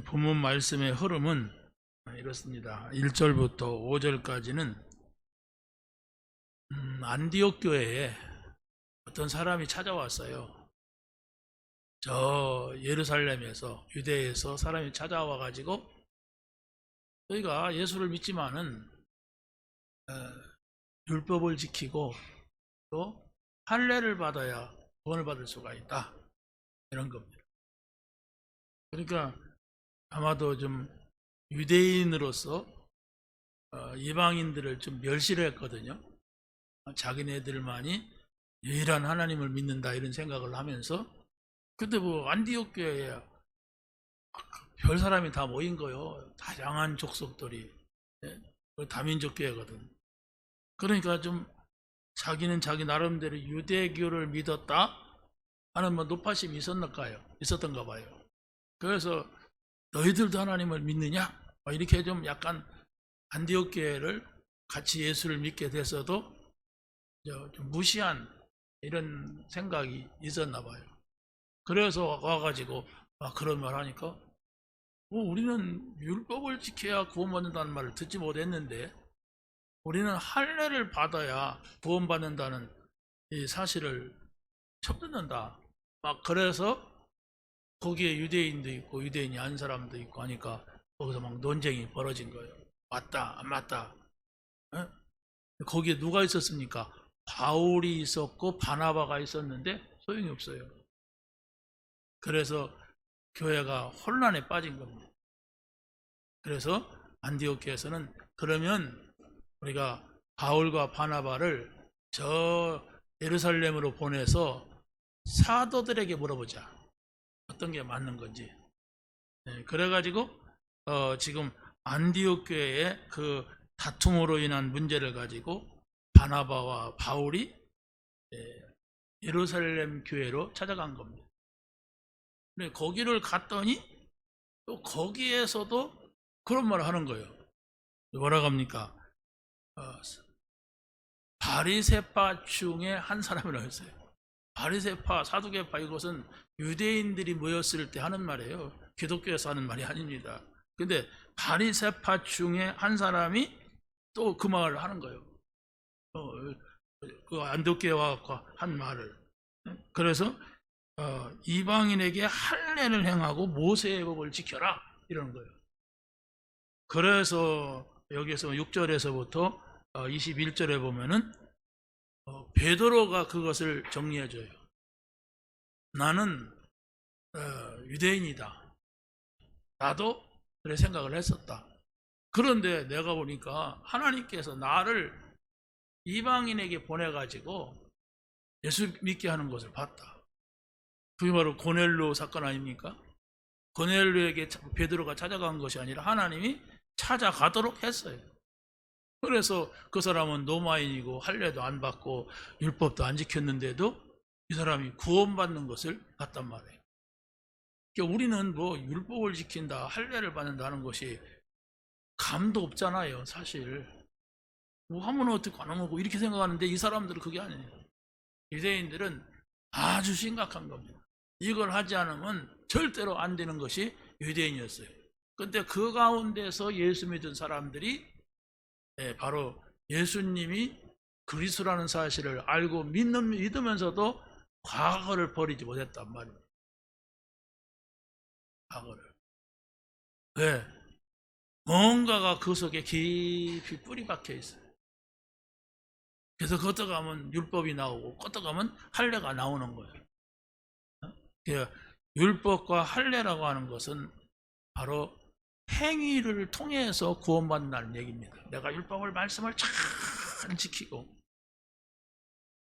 본문 말씀의 흐름은 이렇습니다. 1절부터 5절까지는 안디옥 교회에 어떤 사람이 찾아왔어요. 저 예루살렘에서, 유대에서 사람이 찾아와 가지고 저희가 예수를 믿지만은 율법을 지키고 또 할례를 받아야 구원을 받을 수가 있다, 이런 겁니다. 그러니까 아마도 좀 유대인으로서 이방인들을 좀 멸시를 했거든요. 자기네들만이 유일한 하나님을 믿는다, 이런 생각을 하면서. 근데 뭐 안디옥 교회에 별 사람이 다 모인 거요. 다양한 족속들이. 다민족 교회거든. 그러니까 좀 자기는 자기 나름대로 유대교를 믿었다 하는 뭐 높아심이 있었던가 봐요. 그래서 너희들도 하나님을 믿느냐? 이렇게 좀 약간 안디옥 교회를 같이 예수를 믿게 됐어도 좀 무시한 이런 생각이 있었나 봐요. 그래서 와가지고 그런 말 하니까 우리는 율법을 지켜야 구원받는다는 말을 듣지 못했는데 우리는 할례를 받아야 구원받는다는 이 사실을 처음 듣는다. 그래서 거기에 유대인도 있고 유대인이 아닌 사람도 있고 하니까 거기서 막 논쟁이 벌어진 거예요. 맞다 안 맞다. 거기에 누가 있었습니까? 바울이 있었고 바나바가 있었는데 소용이 없어요. 그래서 교회가 혼란에 빠진 겁니다. 그래서 안디옥 교회에서는 그러면 우리가 바울과 바나바를 저 예루살렘으로 보내서 사도들에게 물어보자. 어떤 게 맞는 건지. 그래가지고 지금 안디옥 교회의 그 다툼으로 인한 문제를 가지고 바나바와 바울이 예루살렘 교회로 찾아간 겁니다. 근데 거기를 갔더니 또 거기에서도 그런 말을 하는 거예요. 뭐라고 합니까? 바리새파 중에 한 사람이라고 했어요. 바리새파, 사두개파, 이것은 유대인들이 모였을 때 하는 말이에요. 기독교에서 하는 말이 아닙니다. 근데 바리새파 중에 한 사람이 또 그 말을 하는 거예요. 그 안디옥 교회와 한 말을. 그래서 이방인에게 할례를 행하고 모세의 법을 지켜라, 이러는 거예요. 그래서 여기에서 6절에서부터 21절에 보면은 베드로가 그것을 정리해줘요. 나는 유대인이다. 나도 그래 생각을 했었다. 그런데 내가 보니까 하나님께서 나를 이방인에게 보내가지고 예수 믿게 하는 것을 봤다. 그게 바로 고넬료 사건 아닙니까? 고넬료에게 베드로가 찾아간 것이 아니라 하나님이 찾아가도록 했어요. 그래서 그 사람은 로마인이고 할례도 안 받고 율법도 안 지켰는데도 이 사람이 구원받는 것을 봤단 말이에요. 그러니까 우리는 뭐 율법을 지킨다, 할례를 받는다는 것이 감도 없잖아요, 사실. 뭐 하면 어떻게 안 하고 이렇게 생각하는데 이 사람들은 그게 아니에요. 유대인들은 아주 심각한 겁니다. 이걸 하지 않으면 절대로 안 되는 것이 유대인이었어요. 근데 그 가운데서 예수 믿은 사람들이 바로 예수님이 그리스도라는 사실을 알고 믿으면서도 과거를 버리지 못했단 말입니다. 과거를. 왜? 뭔가가 그 속에 깊이 뿌리 박혀 있어요. 그래서 걷어가면 율법이 나오고 걷어가면 할례가 나오는 거예요. 율법과 할례라고 하는 것은 바로 행위를 통해서 구원받는다는 얘기입니다. 내가 율법을, 말씀을 잘 지키고,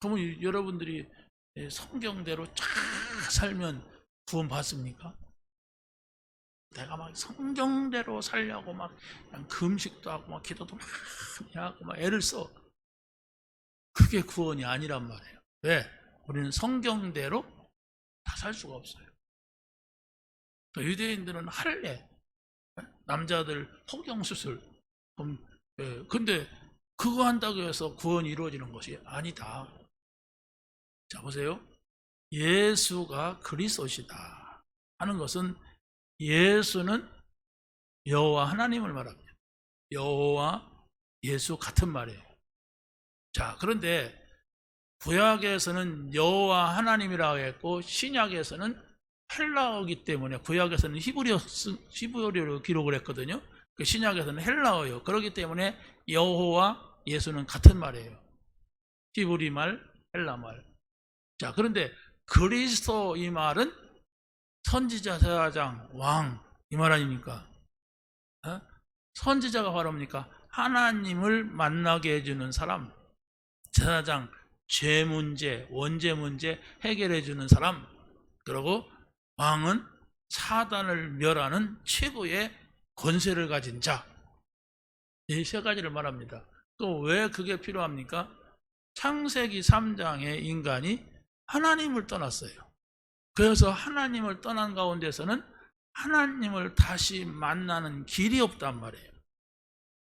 그러면 여러분들이 성경대로 잘 살면 구원받습니까? 내가 막 성경대로 살려고 막 그냥 금식도 하고 막 기도도 많이 하고 막 애를 써. 그게 구원이 아니란 말이에요. 왜? 우리는 성경대로 다 살 수가 없어요. 유대인들은 할례, 남자들 포경수술. 근데 그거 한다고 해서 구원이 이루어지는 것이 아니다. 자, 보세요. 예수가 그리스도시다 하는 것은 예수는 여호와 하나님을 말합니다. 여호와 예수 같은 말이에요. 자, 그런데 구약에서는 여호와 하나님이라고 했고 신약에서는 헬라어이기 때문에 구약에서는 히브리어로 기록을 했거든요. 그 신약에서는 헬라어예요. 그렇기 때문에 여호와 예수는 같은 말이에요. 히브리 말, 헬라 말. 자, 그런데 그리스도 이 말은 선지자, 제사장, 왕 이 말 아닙니까? 선지자가 바로 뭡니까? 하나님을 만나게 해주는 사람. 제사장, 죄 문제, 원죄 문제 해결해 주는 사람. 그리고 왕은 사단을 멸하는 최고의 권세를 가진 자. 이 세 가지를 말합니다. 또 왜 그게 필요합니까? 창세기 3장의 인간이 하나님을 떠났어요. 그래서 하나님을 떠난 가운데서는 하나님을 다시 만나는 길이 없단 말이에요.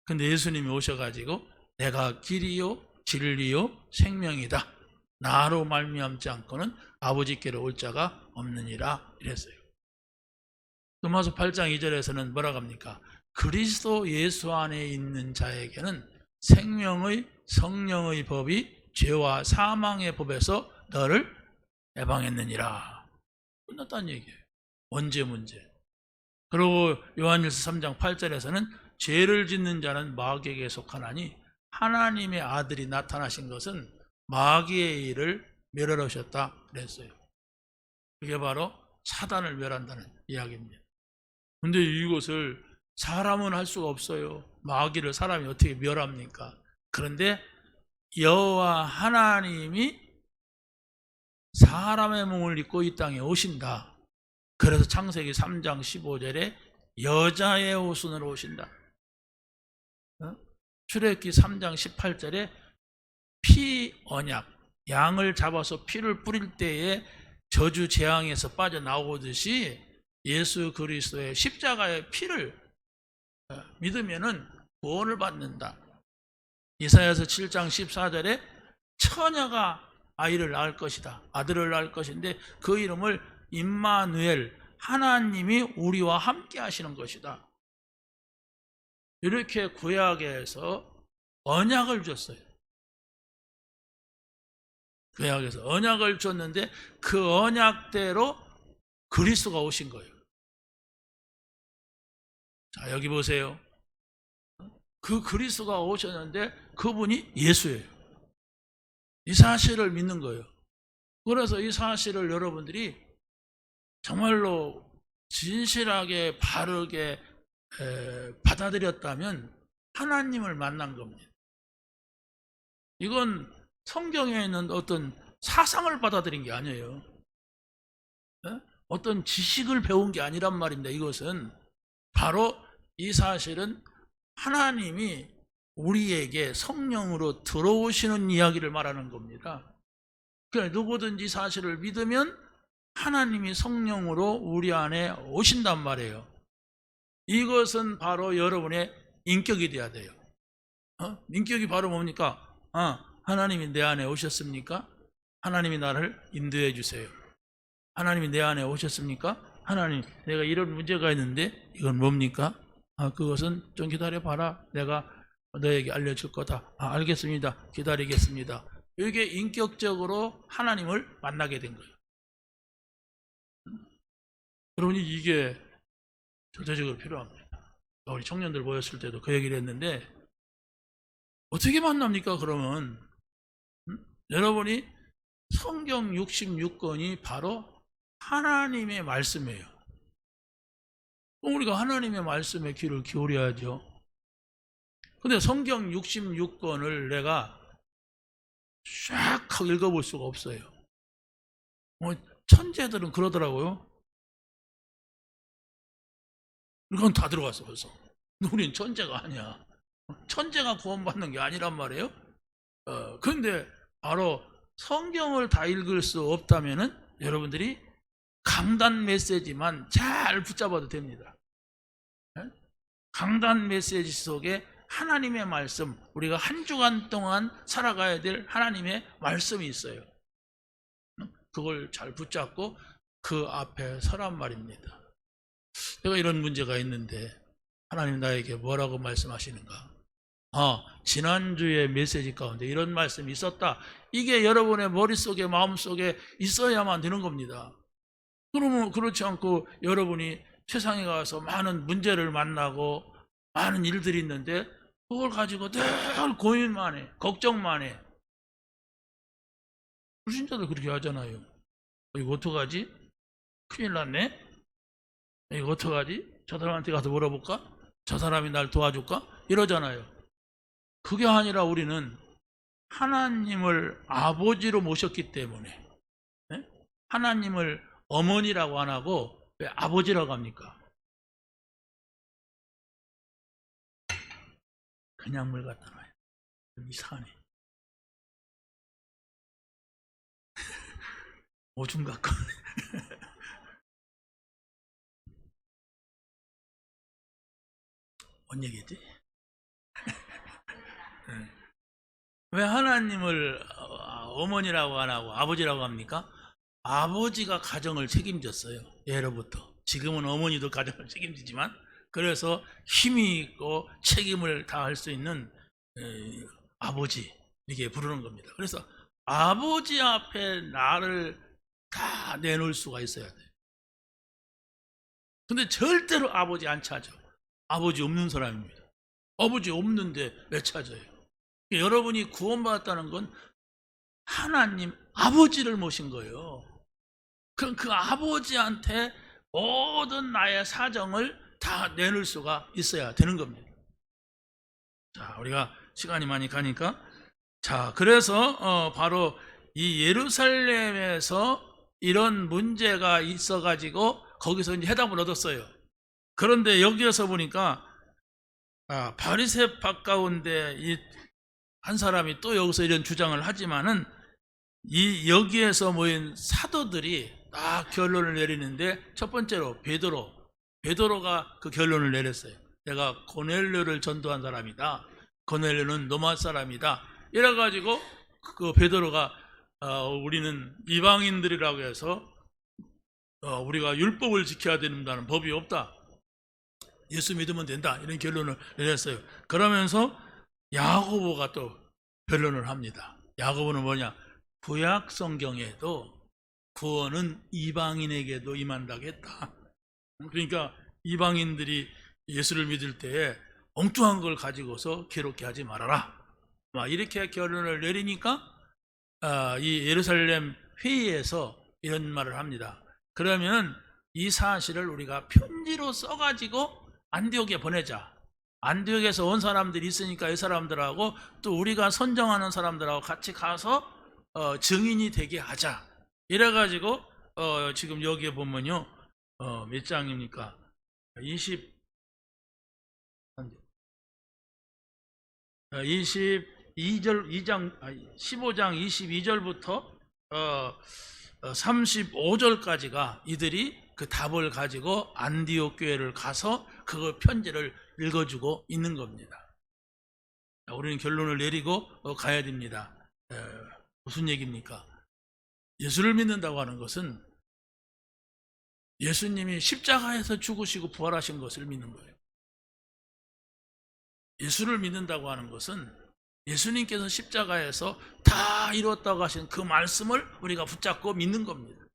근데 예수님이 오셔가지고 내가 길이요 진리요 생명이다. 나로 말미암지 않고는 아버지께로 올 자가 없느니라 이랬어요. 로마서 8장 2절에서는 뭐라고 합니까? 그리스도 예수 안에 있는 자에게는 생명의 성령의 법이 죄와 사망의 법에서 너를 해방했느니라. 끝났다는 얘기예요. 원죄 문제. 그리고 요한일서 3장 8절에서는 죄를 짓는 자는 마귀에게 속하나니 하나님의 아들이 나타나신 것은 마귀의 일을 멸하러 오셨다 그랬어요. 그게 바로 사단을 멸한다는 이야기입니다. 그런데 이것을 사람은 할 수가 없어요. 마귀를 사람이 어떻게 멸합니까? 그런데 여호와 하나님이 사람의 몸을 입고 이 땅에 오신다. 그래서 창세기 3장 15절에 여자의 옷으로 오신다. 출애굽기 3장 18절에 피 언약, 양을 잡아서 피를 뿌릴 때에 저주 재앙에서 빠져나오듯이 예수 그리스도의 십자가의 피를 믿으면은 구원을 받는다. 이사야서 7장 14절에 처녀가 아이를 낳을 것이다. 아들을 낳을 것인데 그 이름을 임마누엘, 하나님이 우리와 함께 하시는 것이다. 이렇게 구약에서 언약을 줬어요. 구약에서 언약을 줬는데 그 언약대로 그리스도가 오신 거예요. 자, 여기 보세요. 그 그리스도가 오셨는데 그분이 예수예요. 이 사실을 믿는 거예요. 그래서 이 사실을 여러분들이 정말로 진실하게 바르게 받아들였다면 하나님을 만난 겁니다. 이건 성경에 있는 어떤 사상을 받아들인 게 아니에요. 어떤 지식을 배운 게 아니란 말입니다. 이것은 바로 이 사실은 하나님이 우리에게 성령으로 들어오시는 이야기를 말하는 겁니다. 그러니까 누구든지 사실을 믿으면 하나님이 성령으로 우리 안에 오신단 말이에요. 이것은 바로 여러분의 인격이 돼야 돼요. 인격이 바로 뭡니까? 하나님이 내 안에 오셨습니까? 하나님이 나를 인도해 주세요. 하나님이 내 안에 오셨습니까? 하나님, 내가 이런 문제가 있는데 이건 뭡니까? 그것은 좀 기다려봐라. 내가 너에게 알려줄 거다. 알겠습니다. 기다리겠습니다. 이게 인격적으로 하나님을 만나게 된 거예요. 여러분이 이게 절대적으로 필요합니다. 우리 청년들 모였을 때도 그 얘기를 했는데 어떻게 만납니까? 그러면 여러분이 성경 66권이 바로 하나님의 말씀이에요. 우리가 하나님의 말씀에 귀를 기울여야죠. 근데 성경 66권을 내가 쫙 하고 읽어볼 수가 없어요. 천재들은 그러더라고요. 이건 다 들어갔어 벌써. 우린 천재가 아니야. 천재가 구원받는 게 아니란 말이에요. 그런데 바로 성경을 다 읽을 수 없다면은 여러분들이 강단 메시지만 잘 붙잡아도 됩니다. 강단 메시지 속에 하나님의 말씀, 우리가 한 주간 동안 살아가야 될 하나님의 말씀이 있어요. 그걸 잘 붙잡고 그 앞에 서란 말입니다. 내가 이런 문제가 있는데 하나님 나에게 뭐라고 말씀하시는가? 지난주에 메시지 가운데 이런 말씀이 있었다. 이게 여러분의 머릿속에 마음속에 있어야만 되는 겁니다. 그러면 그렇지 않고 여러분이 세상에 가서 많은 문제를 만나고 많은 일들이 있는데 그걸 가지고 늘 고민만 해, 걱정만 해. 불신자들 그렇게 하잖아요. 이거 어떡하지? 큰일 났네? 이거 어떡하지? 저 사람한테 가서 물어볼까? 저 사람이 날 도와줄까? 이러잖아요. 그게 아니라 우리는 하나님을 아버지로 모셨기 때문에, 네? 하나님을 어머니라고 안 하고 왜 아버지라고 합니까? 그냥 물 갖다 놔요. 이상하네. 오줌 갖고. 뭔 얘기지? 왜 하나님을 어머니라고 안 하고 아버지라고 합니까? 아버지가 가정을 책임졌어요. 예로부터. 지금은 어머니도 가정을 책임지지만, 그래서 힘이 있고 책임을 다할 수 있는 아버지, 이렇게 부르는 겁니다. 그래서 아버지 앞에 나를 다 내놓을 수가 있어야 돼요. 근데 절대로 아버지 안 찾아. 아버지 없는 사람입니다. 아버지 없는데 왜 찾아요? 여러분이 구원받았다는 건 하나님 아버지를 모신 거예요. 그럼 그 아버지한테 모든 나의 사정을 다 내놓을 수가 있어야 되는 겁니다. 자, 우리가 시간이 많이 가니까, 자, 그래서 바로 이 예루살렘에서 이런 문제가 있어가지고 거기서 이제 해답을 얻었어요. 그런데 여기에서 보니까 바리새 가운데 한 사람이 또 여기서 이런 주장을 하지만은 여기에서 모인 사도들이 딱 결론을 내리는데, 첫 번째로 베드로가 그 결론을 내렸어요. 내가 고넬료를 전도한 사람이다. 고넬료는 로마 사람이다. 이래가지고 그 베드로가 우리는 이방인들이라고 해서 우리가 율법을 지켜야 된다는 법이 없다. 예수 믿으면 된다. 이런 결론을 내렸어요. 그러면서 야고보가 또 변론을 합니다. 야고보는 뭐냐? 구약 성경에도 구원은 이방인에게도 임한다고 했다. 그러니까 이방인들이 예수를 믿을 때에 엉뚱한 걸 가지고서 괴롭게 하지 말아라. 이렇게 결론을 내리니까 이 예루살렘 회의에서 이런 말을 합니다. 그러면 이 사실을 우리가 편지로 써가지고 안디옥에 보내자. 안디옥에서 온 사람들이 있으니까 이 사람들하고 또 우리가 선정하는 사람들하고 같이 가서 증인이 되게 하자. 이래가지고 지금 여기에 보면요, 몇 장입니까? 15장 22절부터 35절까지가 이들이 그 답을 가지고 안디옥 교회를 가서 그 편지를 읽어주고 있는 겁니다. 우리는 결론을 내리고 가야 됩니다. 무슨 얘기입니까? 예수를 믿는다고 하는 것은 예수님이 십자가에서 죽으시고 부활하신 것을 믿는 거예요. 예수를 믿는다고 하는 것은 예수님께서 십자가에서 다 이뤘다고 하신 그 말씀을 우리가 붙잡고 믿는 겁니다.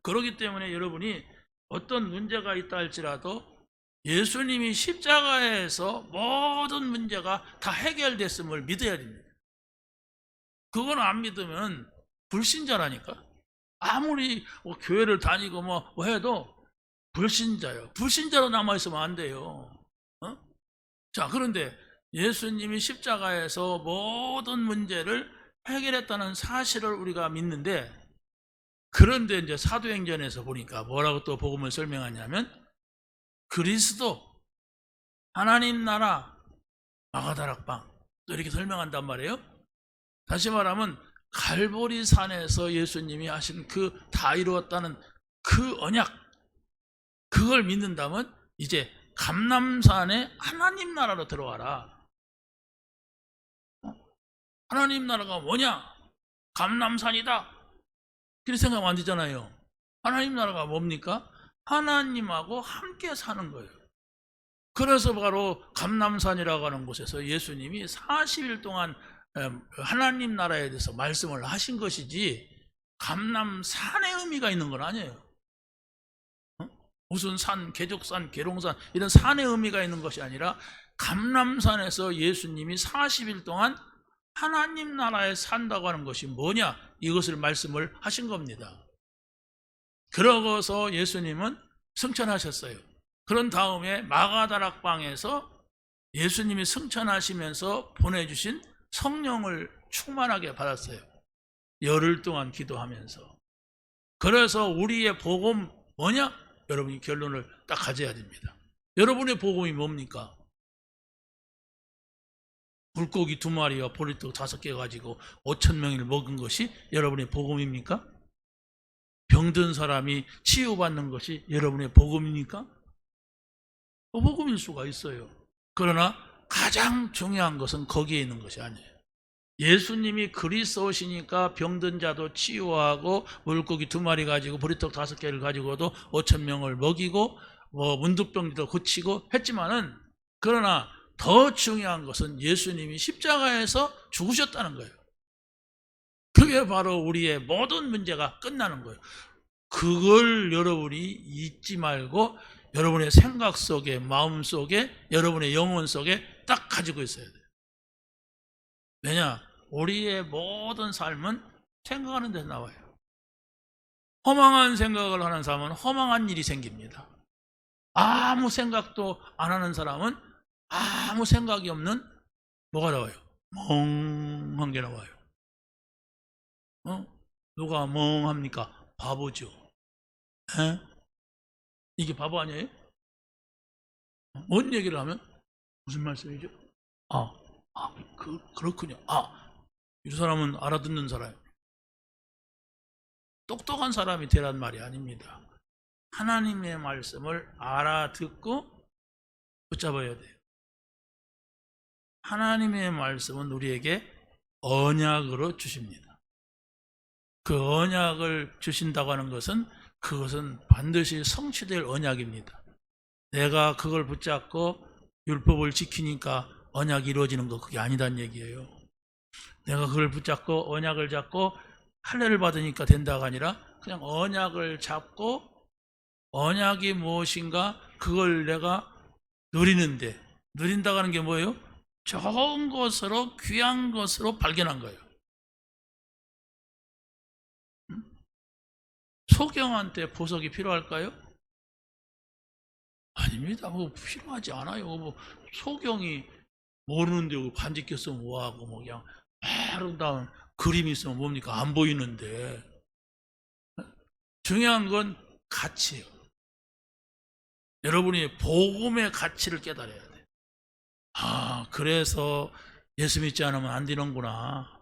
그렇기 때문에 여러분이 어떤 문제가 있다 할지라도 예수님이 십자가에서 모든 문제가 다 해결됐음을 믿어야 됩니다. 그걸 안 믿으면 불신자라니까. 아무리 교회를 다니고 뭐 해도 불신자예요. 불신자로 남아있으면 안 돼요. 자, 그런데 예수님이 십자가에서 모든 문제를 해결했다는 사실을 우리가 믿는데, 그런데 이제 사도행전에서 보니까 뭐라고 또 복음을 설명하냐면, 그리스도, 하나님 나라, 마가다락방, 또 이렇게 설명한단 말이에요. 다시 말하면 갈보리 산에서 예수님이 하신 그 다 이루었다는 그 언약, 그걸 믿는다면 이제 감람산에 하나님 나라로 들어와라. 하나님 나라가 뭐냐? 감람산이다. 그렇게 생각하면 안 되잖아요. 하나님 나라가 뭡니까? 하나님하고 함께 사는 거예요. 그래서 바로 감람산이라고 하는 곳에서 예수님이 40일 동안 하나님 나라에 대해서 말씀을 하신 것이지, 감람산의 의미가 있는 건 아니에요. 무슨 산, 계족산, 계룡산 이런 산의 의미가 있는 것이 아니라, 감람산에서 예수님이 40일 동안 하나님 나라에 산다고 하는 것이 뭐냐, 이것을 말씀을 하신 겁니다. 그러고서 예수님은 승천하셨어요. 그런 다음에 마가다락방에서 예수님이 승천하시면서 보내주신 성령을 충만하게 받았어요. 열흘 동안 기도하면서. 그래서 우리의 복음 뭐냐? 여러분이 결론을 딱 가져야 됩니다. 여러분의 복음이 뭡니까? 물고기 2마리와 보리떡 5개 가지고 5,000명을 먹은 것이 여러분의 복음입니까? 병든 사람이 치유받는 것이 여러분의 복음입니까? 복음일 수가 있어요. 그러나 가장 중요한 것은 거기에 있는 것이 아니에요. 예수님이 그리스도시니까 병든 자도 치유하고, 물고기 2마리 가지고 보리떡 5개를 가지고도 5,000명을 먹이고, 문둥병도 고치고 했지만은, 그러나 더 중요한 것은 예수님이 십자가에서 죽으셨다는 거예요. 그게 바로 우리의 모든 문제가 끝나는 거예요. 그걸 여러분이 잊지 말고 여러분의 생각 속에, 마음 속에, 여러분의 영혼 속에 딱 가지고 있어야 돼요. 왜냐? 우리의 모든 삶은 생각하는 데서 나와요. 허망한 생각을 하는 사람은 허망한 일이 생깁니다. 아무 생각도 안 하는 사람은 아무 생각이 없는 뭐가 나와요? 멍한 게 나와요. 누가 멍합니까? 바보죠. 에? 이게 바보 아니에요? 뭔 얘기를 하면 무슨 말씀이죠? 그렇군요. 이 사람은 알아듣는 사람이에요. 똑똑한 사람이 되란 말이 아닙니다. 하나님의 말씀을 알아듣고 붙잡아야 돼요. 하나님의 말씀은 우리에게 언약으로 주십니다. 그 언약을 주신다고 하는 것은, 그것은 반드시 성취될 언약입니다. 내가 그걸 붙잡고 율법을 지키니까 언약이 이루어지는 거, 그게 아니란 얘기예요. 내가 그걸 붙잡고 언약을 잡고 할례를 받으니까 된다가 아니라, 그냥 언약을 잡고 언약이 무엇인가 그걸 내가 누리는데, 누린다고 하는 게 뭐예요? 좋은 것으로, 귀한 것으로 발견한 거예요. 소경한테 보석이 필요할까요? 아닙니다. 필요하지 않아요. 소경이 모르는데 반지 꼈으면 뭐하고, 그냥 아름다운 그림이 있으면 뭡니까? 안 보이는데. 중요한 건 가치예요. 여러분이 복음의 가치를 깨달아야 돼. 그래서 예수 믿지 않으면 안 되는구나.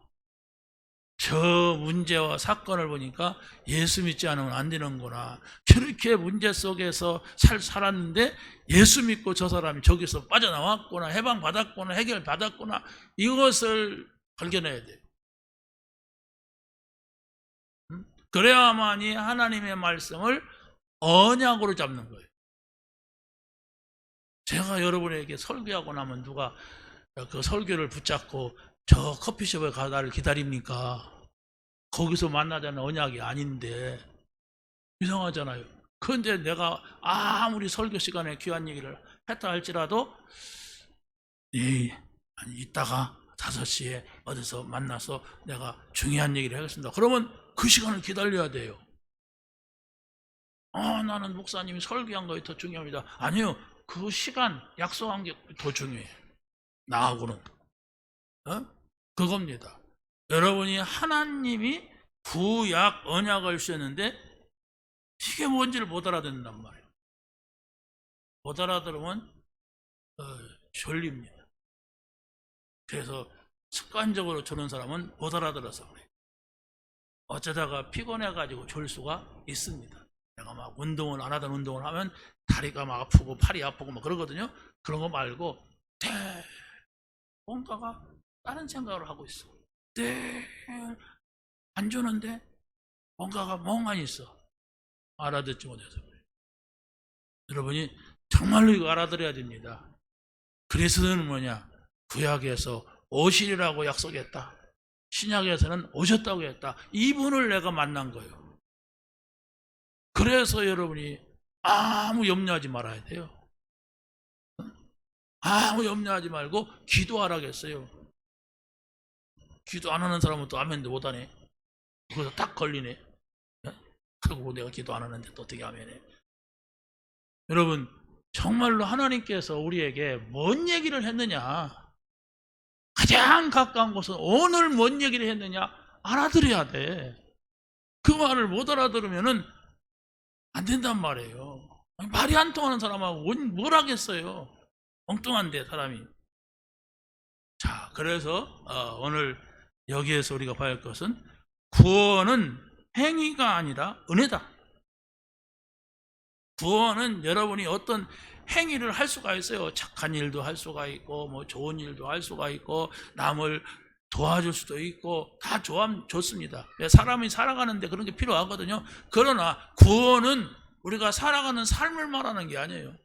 저 문제와 사건을 보니까 예수 믿지 않으면 안 되는구나. 저렇게 문제 속에서 살았는데 예수 믿고 저 사람이 저기서 빠져나왔구나, 해방받았구나, 해결받았구나, 이것을 발견해야 돼요. 그래야만이 하나님의 말씀을 언약으로 잡는 거예요. 제가 여러분에게 설교하고 나면 누가 그 설교를 붙잡고 저 커피숍에 가서 나를 기다립니까? 거기서 만나자는 언약이 아닌데. 이상하잖아요. 그런데 내가 아무리 설교 시간에 귀한 얘기를 했다 할지라도, 이따가 5시에 어디서 만나서 내가 중요한 얘기를 하겠습니다. 그러면 그 시간을 기다려야 돼요. 나는 목사님이 설교한 것이 더 중요합니다. 아니요. 그 시간 약속한 게 더 중요해요. 나하고는. 그겁니다. 여러분이 하나님이 구약 언약을 주셨는데 이게 뭔지를 못 알아듣는단 말이에요. 못 알아들으면 졸립니다. 그래서 습관적으로 저런 사람은 못 알아들어서 그래요. 어쩌다가 피곤해가지고 졸 수가 있습니다. 내가 막 운동을 안 하던 운동을 하면 다리가 막 아프고 팔이 아프고 막 그러거든요. 그런 거 말고 뭔가가 다른 생각을 하고 있어. 안 주는데 뭔가가 멍하니 있어. 알아듣지 못해서 그래. 여러분이 정말로 이거 알아들어야 됩니다. 그리스도는 뭐냐? 구약에서 오시리라고 약속했다. 신약에서는 오셨다고 했다. 이분을 내가 만난 거예요. 그래서 여러분이 아무 염려하지 말아야 돼요. 아무 염려하지 말고 기도하라겠어요. 기도 안 하는 사람은 또 아멘도 못하네. 그래서 딱 걸리네. 그리고 내가 기도 안 하는데 또 어떻게 아멘해. 여러분, 정말로 하나님께서 우리에게 뭔 얘기를 했느냐, 가장 가까운 곳은 오늘 뭔 얘기를 했느냐 알아들어야 돼. 그 말을 못 알아들으면 안 된단 말이에요. 말이 안 통하는 사람하고 뭘 하겠어요. 엉뚱한데 사람이. 자, 그래서 오늘 여기에서 우리가 봐야 할 것은 구원은 행위가 아니라 은혜다. 구원은 여러분이 어떤 행위를 할 수가 있어요. 착한 일도 할 수가 있고, 뭐 좋은 일도 할 수가 있고, 남을 도와줄 수도 있고, 다 좋습니다. 사람이 살아가는데 그런 게 필요하거든요. 그러나 구원은 우리가 살아가는 삶을 말하는 게 아니에요.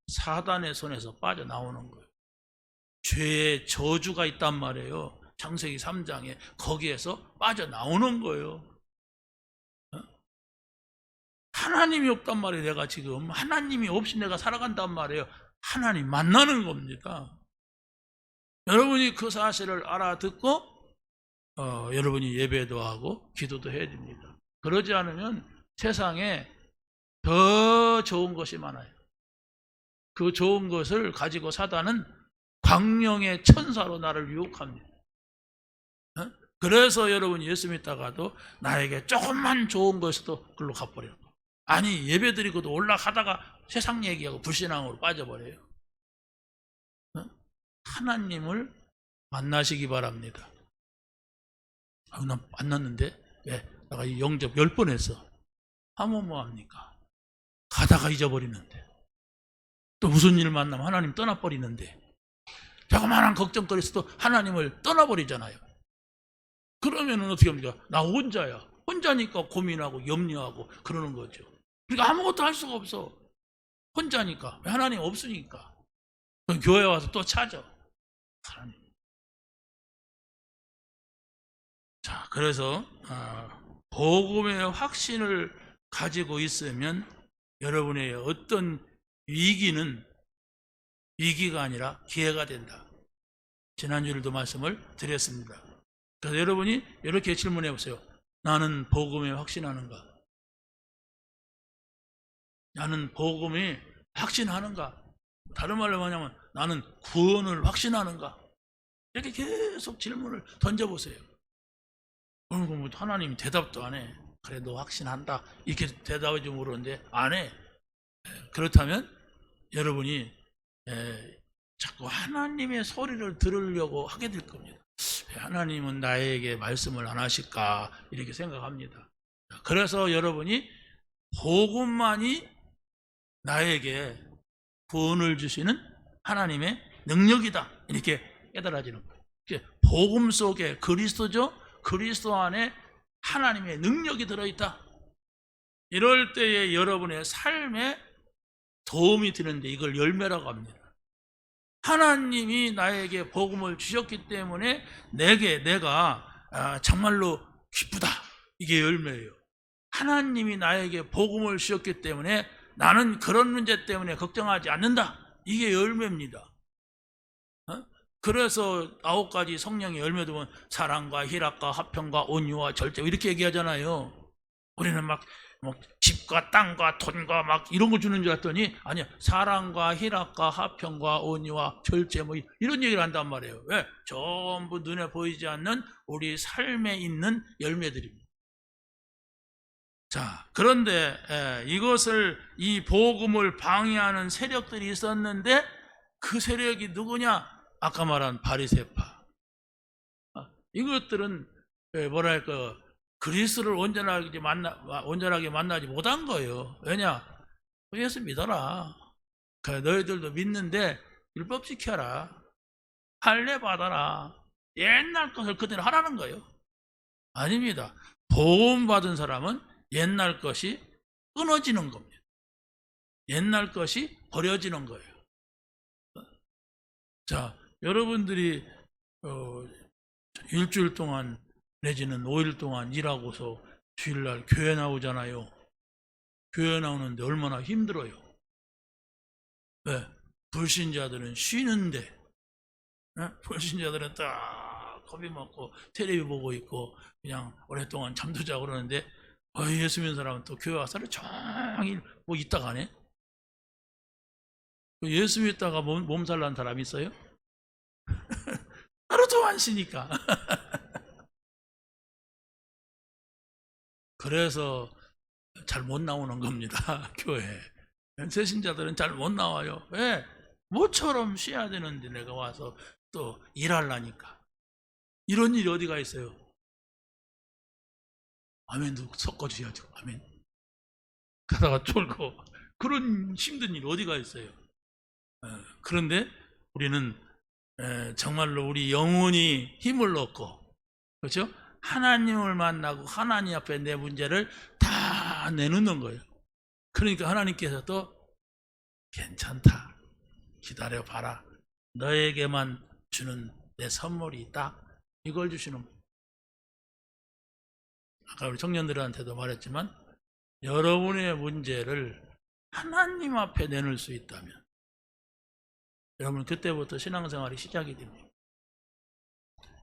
사단의 손에서 빠져나오는 거예요. 죄의 저주가 있단 말이에요. 창세기 3장에 거기에서 빠져나오는 거예요. 하나님이 없단 말이에요. 내가 지금 하나님이 없이 내가 살아간단 말이에요. 하나님 만나는 겁니다. 여러분이 그 사실을 알아듣고 여러분이 예배도 하고 기도도 해야 됩니다. 그러지 않으면 세상에 더 좋은 것이 많아요. 그 좋은 것을 가지고 사단은 광명의 천사로 나를 유혹합니다. 그래서 여러분이 예수 믿다가도 나에게 조금만 좋은 것에도 글로 가버려요. 아니, 예배드리고도 올라가다가 세상 얘기하고 불신앙으로 빠져버려요. 하나님을 만나시기 바랍니다. 난 만났는데 왜? 내가 이 영접 10번 했어. 하면 뭐합니까? 가다가 잊어버리는데, 또 무슨 일을 만나면 하나님 떠나버리는데, 자그마한 걱정거리에서도 하나님을 떠나버리잖아요. 그러면 어떻게 합니까? 나 혼자야. 혼자니까 고민하고 염려하고 그러는 거죠. 그러니까 아무것도 할 수가 없어. 혼자니까. 하나님 없으니까. 교회 와서 또 찾아. 하나님. 자, 그래서 복음의 확신을 가지고 있으면 여러분의 어떤 위기는 위기가 아니라 기회가 된다. 지난주에도 말씀을 드렸습니다. 그래서 여러분이 이렇게 질문해 보세요. 나는 복음에 확신하는가? 나는 복음에 확신하는가? 다른 말로 뭐냐면 나는 구원을 확신하는가? 이렇게 계속 질문을 던져보세요. 그럼 하나님이 대답도 안 해. 그래, 너 확신한다. 이렇게 대답해 주면 모르는데 안 해. 그렇다면 여러분이 자꾸 하나님의 소리를 들으려고 하게 될 겁니다. 하나님은 나에게 말씀을 안 하실까 이렇게 생각합니다. 그래서 여러분이 복음만이 나에게 구원을 주시는 하나님의 능력이다 이렇게 깨달아지는 거예요. 복음 속에 그리스도죠. 그리스도 안에 하나님의 능력이 들어있다. 이럴 때에 여러분의 삶에 도움이 되는데 이걸 열매라고 합니다. 하나님이 나에게 복음을 주셨기 때문에 내가 정말로 기쁘다. 이게 열매예요. 하나님이 나에게 복음을 주셨기 때문에 나는 그런 문제 때문에 걱정하지 않는다. 이게 열매입니다. 그래서 9가지 성령의 열매도 보면 사랑과 희락과 화평과 온유와 절제 이렇게 얘기하잖아요. 우리는 막 집과 땅과 돈과 막 이런 걸 주는 줄 알았더니 아니야, 사랑과 희락과 화평과 온유와 절제 뭐 이런 얘기를 한단 말이에요. 왜? 전부 눈에 보이지 않는 우리 삶에 있는 열매들입니다. 자, 그런데 이것을 이 복음을 방해하는 세력들이 있었는데 그 세력이 누구냐? 아까 말한 바리새파. 이것들은 뭐랄까 그리스도를 온전하게 만나지 못한 거예요. 왜냐? 예수 믿어라. 너희들도 믿는데 율법 지켜라. 할례 받아라. 옛날 것을 그대로 하라는 거예요. 아닙니다. 복음 받은 사람은 옛날 것이 끊어지는 겁니다. 옛날 것이 버려지는 거예요. 자, 여러분들이 일주일 동안 내지는 5일 동안 일하고서 주일날 교회 나오잖아요. 교회 나오는데 얼마나 힘들어요. 왜? 불신자들은 쉬는데, 불신자들은 딱 커피 먹고 텔레비 보고 있고 그냥 오랫동안 잠도 자고 그러는데, 예수 믿는 사람은 또 교회 와서 하루 종일 뭐 있다 가네. 예수 믿다가 몸살 난 사람 있어요? 하루도 안 쉬니까. 그래서 잘 못 나오는 겁니다. 교회. 새신자들은 잘 못 나와요. 왜? 모처럼 쉬어야 되는데 내가 와서 또 일하려니까. 이런 일이 어디가 있어요? 아멘도 섞어주셔야죠. 아멘. 가다가 쫄고. 그런 힘든 일 어디가 있어요? 그런데 우리는 정말로 우리 영혼이 힘을 얻고, 그렇죠? 하나님을 만나고 하나님 앞에 내 문제를 다 내놓는 거예요. 그러니까 하나님께서 또 괜찮다, 기다려봐라, 너에게만 주는 내 선물이 있다, 이걸 주시는 거예요. 아까 우리 청년들한테도 말했지만 여러분의 문제를 하나님 앞에 내놓을 수 있다면 여러분 그때부터 신앙생활이 시작이 됩니다.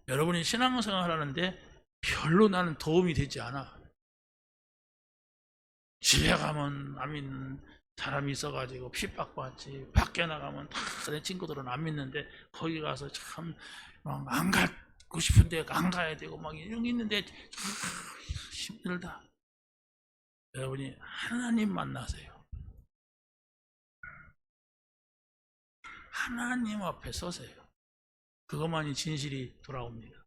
여러분이 신앙생활 하는데 별로 나는 도움이 되지 않아. 집에 가면 안 믿는 사람이 있어가지고 핍박받지, 밖에 나가면 다 내 친구들은 안 믿는데 거기 가서 참 안 가고 싶은데 안 가야 되고 막 이런 게 있는데 힘들다. 여러분이 하나님 만나세요. 하나님 앞에 서세요. 그것만이 진실이 돌아옵니다.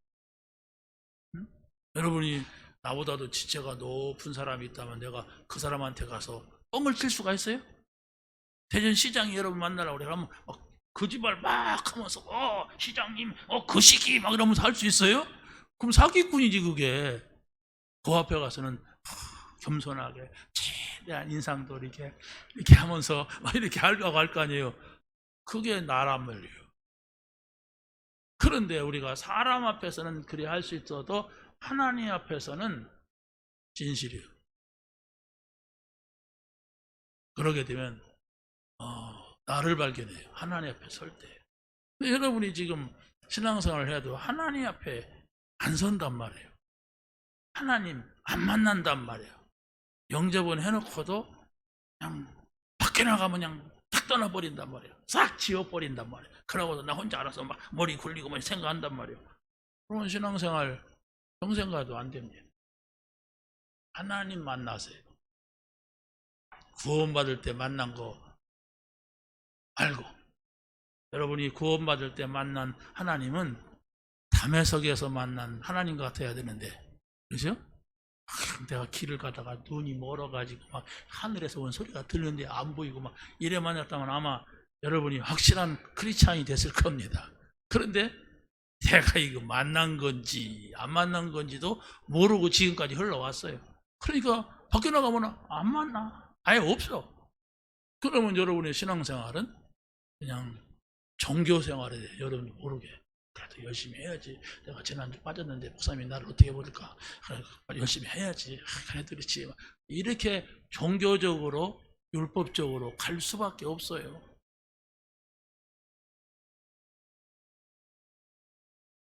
응? 여러분이 나보다도 지체가 높은 사람이 있다면 내가 그 사람한테 가서 뻥을 칠 수가 있어요? 대전시장이 여러분 만나라고 그러면 거짓말 막 하면서 시장님 그 시기 막 이러면서 할 수 있어요? 그럼 사기꾼이지 그게. 그 앞에 가서는 겸손하게 최대한 인상도 이렇게 하면서 막 이렇게 하려고 할 거 아니에요. 그게 나란 말이에요. 그런데 우리가 사람 앞에서는 그리 할 수 있어도 하나님 앞에서는 진실이에요. 그러게 되면 나를 발견해요. 하나님 앞에 설 때. 근데 여러분이 지금 신앙생활을 해도 하나님 앞에 안 선단 말이에요. 하나님 안 만난단 말이에요. 영접은 해놓고도 그냥 밖에 나가면 그냥 탁 떠나버린단 말이에요. 싹 지워버린단 말이에요. 그러고도 나 혼자 알아서 막 머리 굴리고 막 생각한단 말이에요. 그런 신앙생활 평생 가도 안 됩니다. 하나님 만나세요. 구원받을 때 만난 거 알고, 여러분이 구원받을 때 만난 하나님은 담에석에서 만난 하나님 같아야 되는데, 그죠? 내가 길을 가다가 눈이 멀어가지고 막 하늘에서 온 소리가 들리는데 안 보이고 막 이래만 했다면 아마 여러분이 확실한 크리스찬이 됐을 겁니다. 그런데 내가 이거 만난 건지 안 만난 건지도 모르고 지금까지 흘러왔어요. 그러니까 밖에 나가면 안 만나. 아예 없어. 그러면 여러분의 신앙생활은 그냥 종교생활에 대해 여러분이 모르게 그래도 열심히 해야지. 내가 지난주 빠졌는데 목사님이 나를 어떻게 볼까? 열심히 해야지. 그래도 그렇지. 이렇게 종교적으로 율법적으로 갈 수밖에 없어요.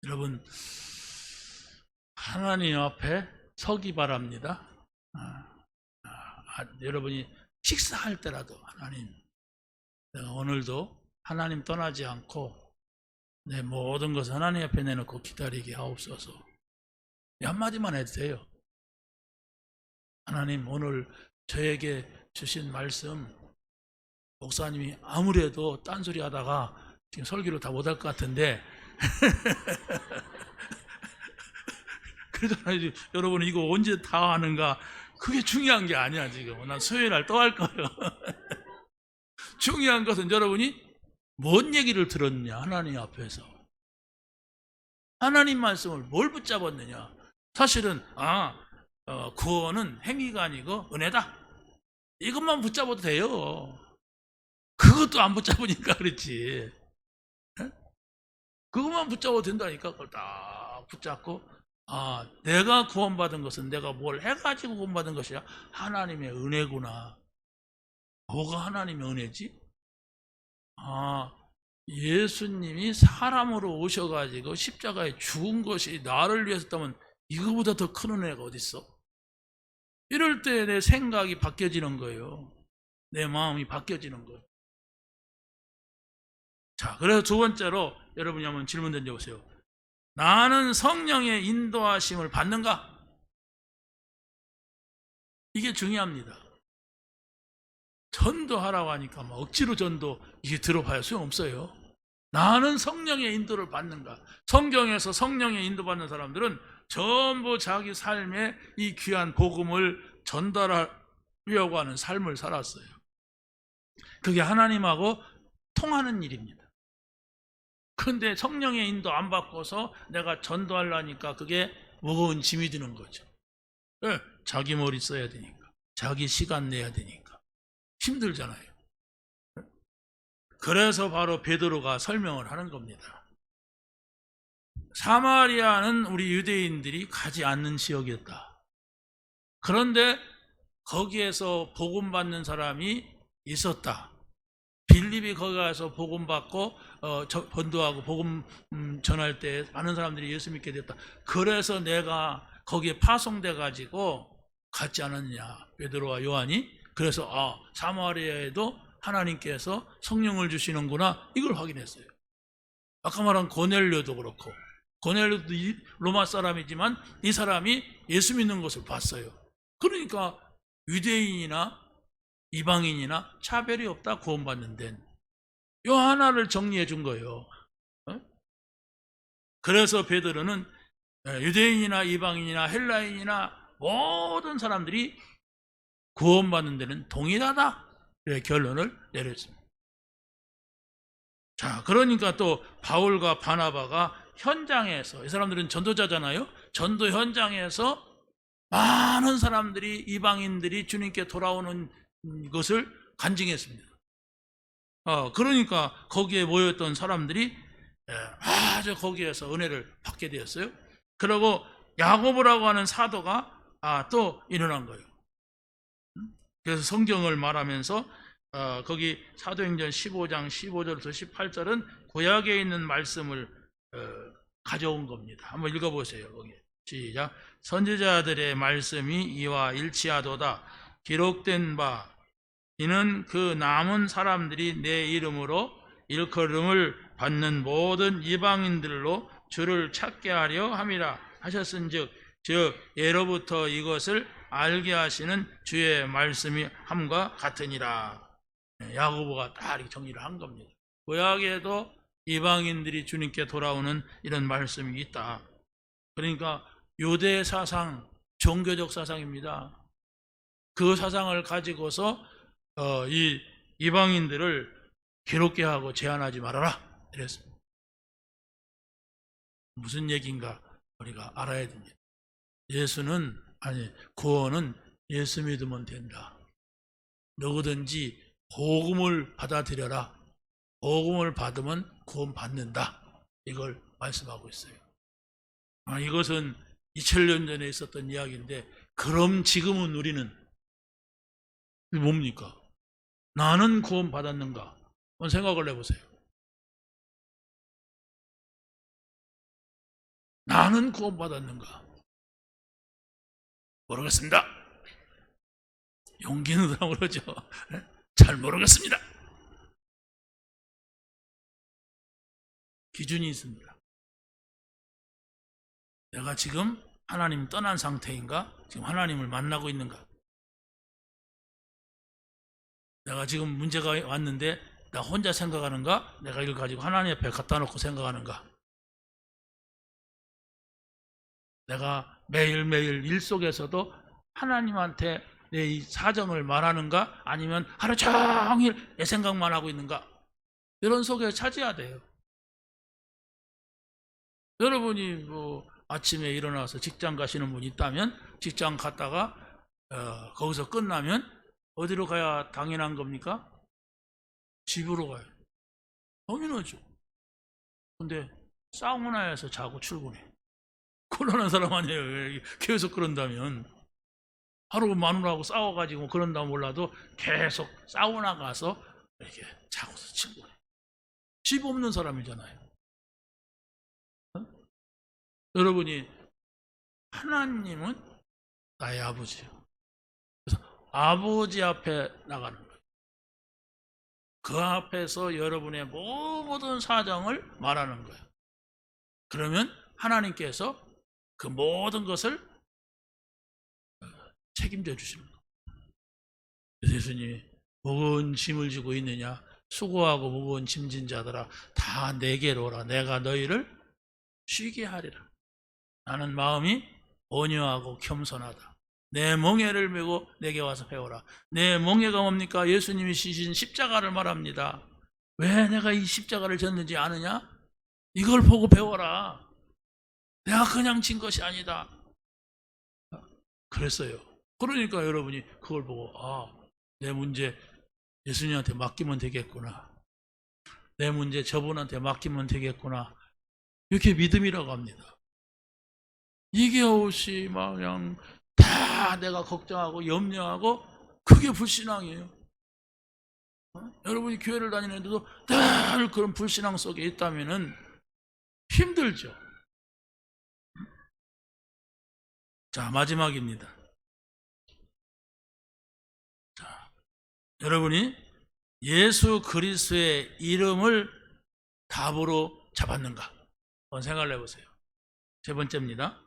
여러분 하나님 앞에 서기 바랍니다. 여러분이 식사할 때라도 하나님, 내가 오늘도 하나님 떠나지 않고 내 모든 것을 하나님 앞에 내놓고 기다리게 하옵소서. 이 한마디만 해도 돼요. 하나님 오늘 저에게 주신 말씀, 목사님이 아무래도 딴소리 하다가 지금 설교를 다 못할 것 같은데 그러잖아요. 여러분 이거 언제 다 하는가? 그게 중요한 게 아니야. 지금 난 수요일날 또 할 거예요. 중요한 것은 여러분이 뭔 얘기를 들었냐, 하나님 앞에서. 하나님 말씀을 뭘 붙잡았느냐. 사실은 구원은 행위가 아니고 은혜다, 이것만 붙잡아도 돼요. 그것도 안 붙잡으니까 그렇지. 예? 그것만 붙잡아도 된다니까. 그걸 딱 붙잡고, 아, 내가 구원받은 것은 내가 뭘 해가지고 구원받은 것이야. 하나님의 은혜구나. 뭐가 하나님의 은혜지? 아, 예수님이 사람으로 오셔가지고 십자가에 죽은 것이 나를 위해서다면 이거보다 더 큰 은혜가 어딨어? 이럴 때 내 생각이 바뀌어지는 거예요. 내 마음이 바뀌어지는 거예요. 자, 그래서 두 번째로 여러분이 한번 질문 던져보세요. 나는 성령의 인도하심을 받는가? 이게 중요합니다. 전도하라고 하니까 막 억지로 전도 이게 들어봐야 소용없어요. 나는 성령의 인도를 받는가? 성경에서 성령의 인도받는 사람들은 전부 자기 삶에 이 귀한 복음을 전달하려고 하는 삶을 살았어요. 그게 하나님하고 통하는 일입니다. 그런데 성령의 인도 안 받고서 내가 전도하려니까 그게 무거운 짐이 드는 거죠. 네, 자기 머리 써야 되니까, 자기 시간 내야 되니까 힘들잖아요. 그래서 바로 베드로가 설명을 하는 겁니다. 사마리아는 우리 유대인들이 가지 않는 지역이었다. 그런데 거기에서 복음 받는 사람이 있었다. 빌립이 거기 가서 복음 받고 전도하고 복음 전할 때 많은 사람들이 예수 믿게 됐다. 그래서 내가 거기에 파송돼 가지고 갔지 않았냐, 베드로와 요한이. 그래서 사마리아에도 하나님께서 성령을 주시는구나, 이걸 확인했어요. 아까 말한 고넬료도 그렇고, 고넬료도 로마 사람이지만 이 사람이 예수 믿는 것을 봤어요. 그러니까 유대인이나 이방인이나 차별이 없다, 구원받는 데는. 요 하나를 정리해 준 거예요. 그래서 베드로는 유대인이나 이방인이나 헬라인이나 모든 사람들이 구원받는 데는 동일하다, 이렇게 결론을 내렸습니다. 자, 그러니까 또 바울과 바나바가 현장에서, 이 사람들은 전도자잖아요. 전도 현장에서 많은 사람들이, 이방인들이 주님께 돌아오는 것을 간증했습니다. 그러니까 거기에 모였던 사람들이 아주 거기에서 은혜를 받게 되었어요. 그리고 야고보라고 하는 사도가 또 일어난 거예요. 그래서 성경을 말하면서 거기 사도행전 15장 15절부터 18절은 구약에 있는 말씀을 가져온 겁니다. 한번 읽어보세요. 거기 시작. 선지자들의 말씀이 이와 일치하도다. 기록된 바 이는 그 남은 사람들이 내 이름으로 일컬음을 받는 모든 이방인들로 주를 찾게 하려 함이라 하셨은즉, 즉 예로부터 이것을 알게 하시는 주의 말씀이 함과 같으니라. 야고보가 다 이렇게 정리를 한 겁니다. 구약에도 이방인들이 주님께 돌아오는 이런 말씀이 있다. 그러니까 유대 사상, 종교적 사상입니다. 그 사상을 가지고서 이 이방인들을 괴롭게 하고 제한하지 말아라, 이랬습니다. 무슨 얘기인가 우리가 알아야 됩니다. 구원은 예수 믿으면 된다. 누구든지 복음을 받아들여라. 복음을 받으면 구원 받는다. 이걸 말씀하고 있어요. 이것은 2000년 전에 있었던 이야기인데, 그럼 지금은 우리는 뭡니까? 나는 구원 받았는가? 한번 생각을 해보세요. 나는 구원 받았는가? 모르겠습니다. 용기 있는 사람 그러죠. 잘 모르겠습니다. 기준이 있습니다. 내가 지금 하나님 떠난 상태인가? 지금 하나님을 만나고 있는가? 내가 지금 문제가 왔는데 나 혼자 생각하는가? 내가 이걸 가지고 하나님 앞에 갖다 놓고 생각하는가? 내가 매일매일 일 속에서도 하나님한테 내 이 사정을 말하는가? 아니면 하루 종일 내 생각만 하고 있는가? 이런 속에 찾아야 돼요. 여러분이 아침에 일어나서 직장 가시는 분이 있다면 직장 갔다가 거기서 끝나면 어디로 가야 당연한 겁니까? 집으로 가요. 당연하죠. 근데 사우나에서 자고 출근해. 곤란한 사람 아니에요. 계속 그런다면. 하루 마누라하고 싸워가지고 그런다 몰라도 계속 사우나 가서 이렇게 자고서 출근해. 집 없는 사람이잖아요. 어? 여러분이 하나님은 나의 아버지예요. 그래서 아버지 앞에 나가는 거예요. 그 앞에서 여러분의 모든 사정을 말하는 거예요. 그러면 하나님께서 그 모든 것을 책임져 주시는 거예요. 예수님이 무거운 짐을 지고 있느냐? 수고하고 무거운 짐진 자들아 다 내게로 오라. 내가 너희를 쉬게 하리라. 나는 마음이 온유하고 겸손하다. 내 멍에를 메고 내게 와서 배우라. 내 멍에가 뭡니까? 예수님이 지신 십자가를 말합니다. 왜 내가 이 십자가를 졌는지 아느냐? 이걸 보고 배워라. 내가 그냥 진 것이 아니다. 그랬어요. 그러니까 여러분이 그걸 보고 내 문제 예수님한테 맡기면 되겠구나. 내 문제 저분한테 맡기면 되겠구나. 이렇게 믿음이라고 합니다. 이게 없이 막 그냥 다 내가 걱정하고 염려하고 그게 불신앙이에요. 여러분이 교회를 다니는데도 늘 그런 불신앙 속에 있다면은 힘들죠. 자, 마지막입니다. 자, 여러분이 예수 그리스도의 이름을 답으로 잡았는가? 한번 생각을 해보세요. 세 번째입니다.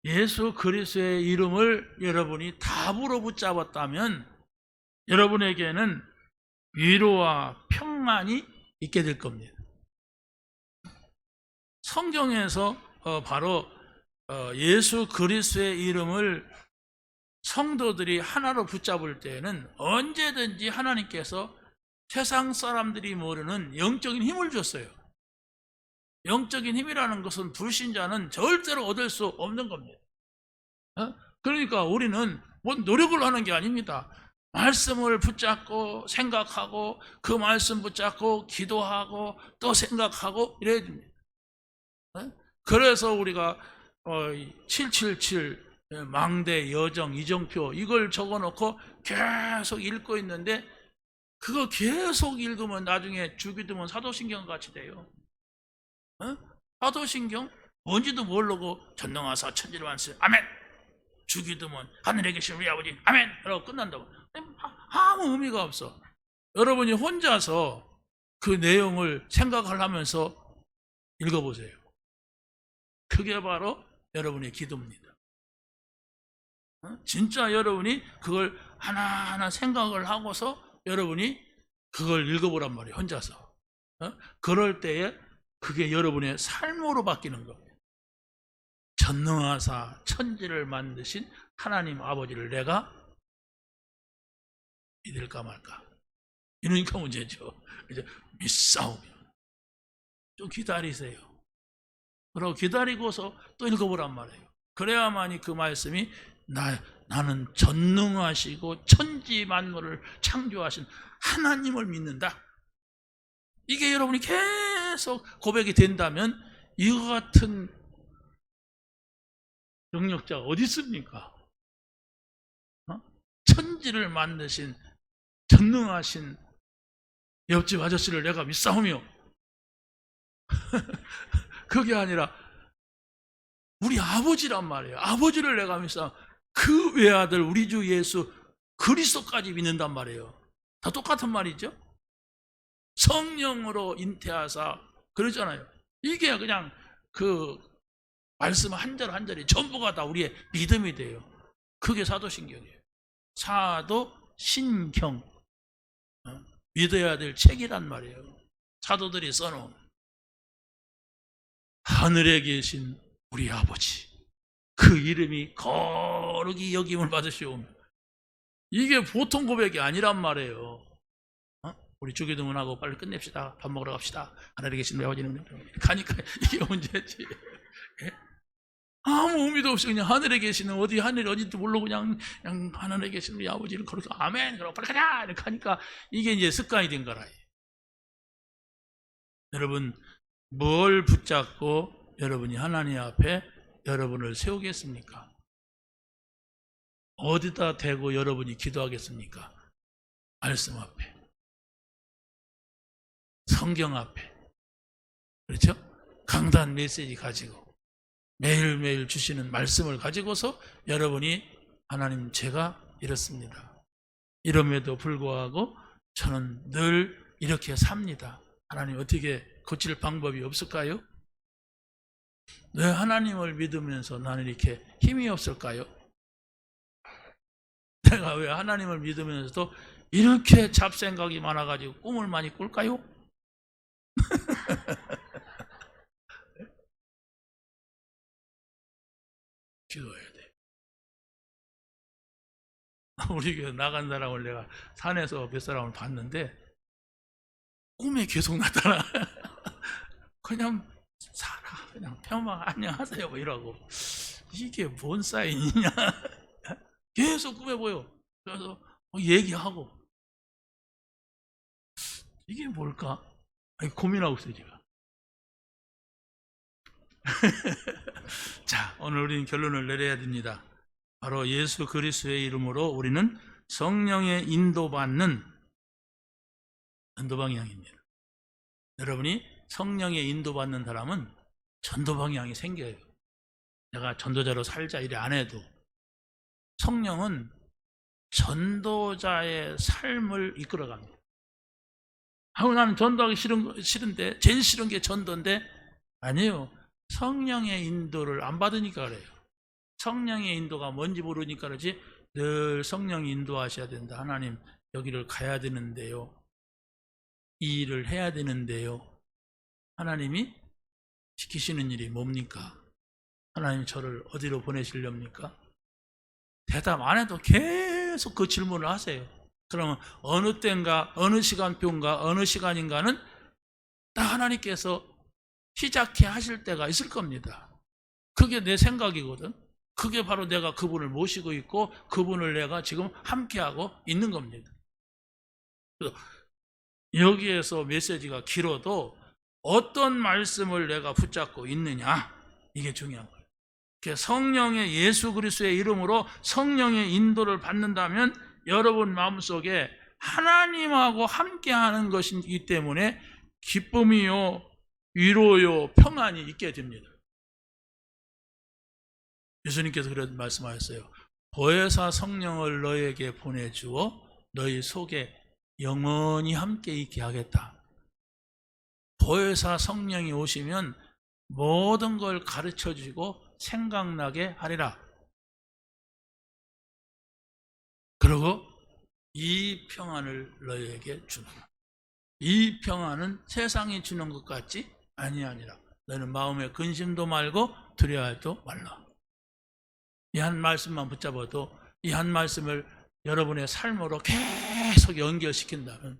예수 그리스도의 이름을 여러분이 답으로 붙잡았다면 여러분에게는 위로와 평안이 있게 될 겁니다. 성경에서 바로 예수 그리스도의 이름을 성도들이 하나로 붙잡을 때에는 언제든지 하나님께서 세상 사람들이 모르는 영적인 힘을 줬어요. 영적인 힘이라는 것은 불신자는 절대로 얻을 수 없는 겁니다. 그러니까 우리는 뭐 노력을 하는 게 아닙니다. 말씀을 붙잡고 생각하고 그 말씀 붙잡고 기도하고 또 생각하고 이래야 됩니다. 그래서 우리가 777 망대, 여정, 이정표 이걸 적어놓고 계속 읽고 있는데 그거 계속 읽으면 나중에 주기도문 사도신경 같이 돼요. 사도신경 뭔지도 모르고 전능하사 천지를 만세 아멘 주기도문 하늘에 계신 우리 아버지 아멘 라고 끝난다고. 아무 의미가 없어. 여러분이 혼자서 그 내용을 생각을 하면서 읽어보세요. 그게 바로 여러분의 기도입니다. 진짜 여러분이 그걸 하나하나 생각을 하고서 여러분이 그걸 읽어보란 말이에요. 혼자서. 그럴 때에 그게 여러분의 삶으로 바뀌는 겁니다. 전능하사 천지를 만드신 하나님 아버지를 내가 믿을까 말까. 이러니까 문제죠. 이제 믿사오며 좀 기다리세요. 그러고 기다리고서 또 읽어보란 말이에요. 그래야만이 그 말씀이 나는 전능하시고 천지 만물을 창조하신 하나님을 믿는다. 이게 여러분이 계속 고백이 된다면 이거 같은 능력자가 어디 있습니까? 천지를 만드신 전능하신 옆집 아저씨를 내가 믿사오며 그게 아니라 우리 아버지란 말이에요. 아버지를 내가 믿사오며 그 외아들 우리 주 예수 그리스도까지 믿는단 말이에요. 다 똑같은 말이죠. 성령으로 잉태하사 그러잖아요. 이게 그냥 그 말씀 한 절 한 절이 전부가 다 우리의 믿음이 돼요. 그게 사도신경이에요. 사도신경 믿어야 될 책이란 말이에요. 사도들이 써놓은 하늘에 계신 우리 아버지 그 이름이 거룩히 여김을 받으시오며 이게 보통 고백이 아니란 말이에요. 우리 주기도문하고 빨리 끝냅시다. 밥 먹으러 갑시다. 하늘에 계신 우리 아버지는 가니까 이게 문제지. 아무 의미도 없이 그냥 하늘에 계시는 어디 하늘이 어딘지 모르고 그냥 하늘에 계시는 우리 아버지를 그렇게 아멘 그러고 빨리 가자 이렇게 하니까 이게 이제 습관이 된 거라. 여러분 뭘 붙잡고 여러분이 하나님 앞에 여러분을 세우겠습니까? 어디다 대고 여러분이 기도하겠습니까? 말씀 앞에, 성경 앞에, 그렇죠? 강단 메시지 가지고 매일매일 주시는 말씀을 가지고서 여러분이 하나님 제가 이렇습니다. 이럼에도 불구하고 저는 늘 이렇게 삽니다. 하나님 어떻게 고칠 방법이 없을까요? 왜 하나님을 믿으면서 나는 이렇게 힘이 없을까요? 내가 왜 하나님을 믿으면서도 이렇게 잡생각이 많아가지고 꿈을 많이 꿀까요? 기도해야 돼. 우리 교회 나간 사람을 내가 산에서 몇 사람을 봤는데 꿈에 계속 나타나. 그냥 살아. 그냥 평화 안녕하세요 뭐 이러고. 이게 뭔 사인이냐. 계속 꿈에 보여. 그래서 얘기하고. 이게 뭘까? 고민하고 있어요 제가. 자, 오늘 우리는 결론을 내려야 됩니다. 바로 예수 그리스도의 이름으로 우리는 성령의 인도받는 전도방향입니다. 여러분이 성령의 인도받는 사람은 전도방향이 생겨요. 내가 전도자로 살자 이래 안 해도 성령은 전도자의 삶을 이끌어갑니다. 나는 전도하기 싫은데 제일 싫은 게 전도인데 아니에요. 성령의 인도를 안 받으니까 그래요. 성령의 인도가 뭔지 모르니까 그러지 늘 성령이 인도하셔야 된다. 하나님 여기를 가야 되는데요. 이 일을 해야 되는데요. 하나님이 시키시는 일이 뭡니까? 하나님 저를 어디로 보내시렵니까? 대답 안 해도 계속 그 질문을 하세요. 그러면 어느 때인가 어느 시간표인가 어느 시간인가는 딱 하나님께서 시작해 하실 때가 있을 겁니다. 그게 내 생각이거든. 그게 바로 내가 그분을 모시고 있고 그분을 내가 지금 함께하고 있는 겁니다. 여기에서 메시지가 길어도 어떤 말씀을 내가 붙잡고 있느냐 이게 중요한 거예요. 성령의 예수 그리스도의 이름으로 성령의 인도를 받는다면 여러분 마음속에 하나님하고 함께하는 것이기 때문에 기쁨이요 위로요 평안이 있게 됩니다. 예수님께서 그런 말씀하셨어요. 보혜사 성령을 너에게 보내주어 너희 속에 영원히 함께 있게 하겠다. 보혜사 성령이 오시면 모든 걸 가르쳐주고 생각나게 하리라. 그리고 이 평안을 너희에게 주노라. 이 평안은 세상이 주는 것 같지 아니하니라. 너는 마음에 근심도 말고 두려워하지도 말라. 이 한 말씀만 붙잡아도 이 한 말씀을 여러분의 삶으로 계속 연결시킨다면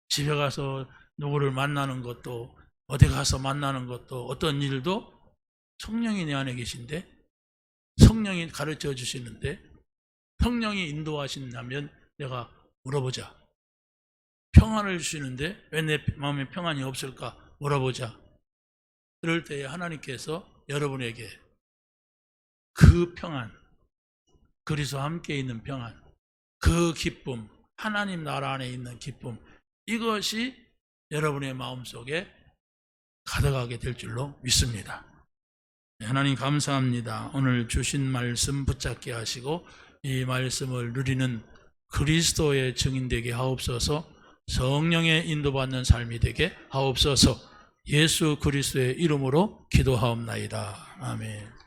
집에 가서 누구를 만나는 것도 어디 가서 만나는 것도 어떤 일도 성령이 내 안에 계신데 성령이 가르쳐 주시는데 성령이 인도하신다면 내가 물어보자. 평안을 주시는데 왜 내 마음에 평안이 없을까 물어보자. 그럴 때에 하나님께서 여러분에게 그 평안, 그리스도와 함께 있는 평안, 그 기쁨, 하나님 나라 안에 있는 기쁨, 이것이 여러분의 마음속에 가득하게 될 줄로 믿습니다. 하나님 감사합니다. 오늘 주신 말씀 붙잡게 하시고 이 말씀을 누리는 그리스도의 증인 되게 하옵소서. 성령의 인도받는 삶이 되게 하옵소서. 예수 그리스도의 이름으로 기도하옵나이다. 아멘.